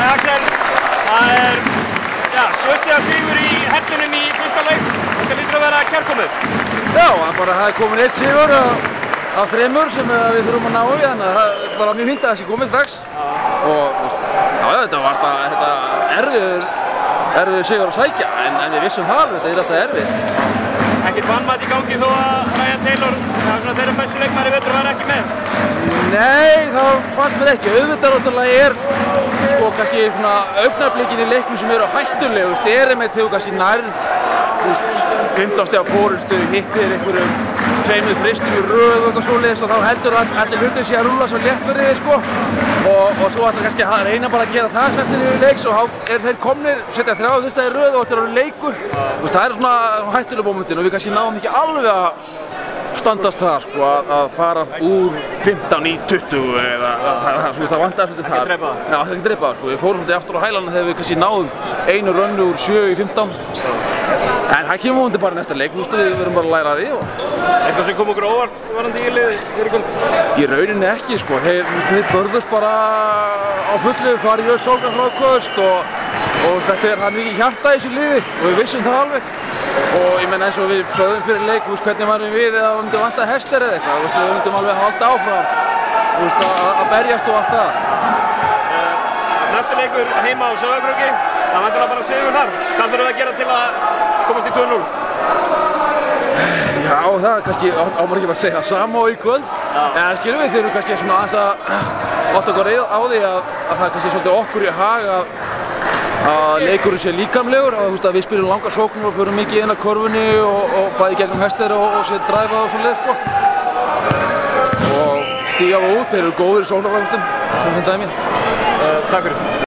Axel, það svöldiða sigur í hellinum í fyrsta leik. Þetta lítur að vera kærkomið. Já, það er komin eitt sigur af þremur sem við þurfum að ná í, þannig að það er bara mjög fínt að þessi komið strax. Og þetta var erfiður sigur að sækja, en við vissum það, þetta er alltaf erfitt. Ekkert vanmat í gangi þó að Ryan Taylor, þeirra besti leikmaður í vetur, var ekki með? Nei, það fannst mér ekki. Auðvitað náttúrulega kannski svona augnablikin í leiknum sem eru hættuleg, með þegar kannski nærð 15 stiga fórustu, hittir einhverjum tveimur fristum í röð og eitthvað svoleiðis og þá heldur allir hlutir sig að rúlla svo létt fyrir þig og svo ætlar kannski að reyna bara að gera það sveltir yfir leiks og þá er þeir komnir, setja 3 fyrsta í röð og þetta eru leikur. Það er svona hættuleg momentin og við kannski náum ekki alveg að standast það að fara úr 15 í 20 eða það vantar svolítið þar. Ekki dreipa það? Já, það ekki dreipa það. Við fórum svolítið aftur á hælana þegar við kannski náðum einu rönnu úr 7 í 15. En það kemur vonandi bara í næsta leik, við verðum bara að læra að því. Eitthvað sem kom okkur óvart varandi í liðið í kvöld? Í rauninni ekki þeir börðust bara á fullu, farið í sólgarfrákost og þetta er mikið hjarta í þessu liði og við vissum það alveg. Og ég menn eins og við sögðum fyrir leik, hvernig varum við eða við myndum vanta hester eða eitthvað, við myndum alveg halda áfram að berjast og allt það. Næsti leikur heima á Sauðárkróki, það vantar bara sigur þar. Hvað þurfum við að gera til að komast í 2-0? Já, það kannski ámar ekki bara að segja það sama og í kvöld. En skilum við þurfum kannski svona aðeins að átta okkur á því að það er kannski svolítið okkur í hag að leikurinn sé líkamlegur, að við spilum langar sóknir og förum mikið inn að korfunni og bæði gegnum hester og sér dræfa og svoleiðis og stíga út, þeir eru góðir í sóknarfræðustum sem þetta er mér. Takk fyrir.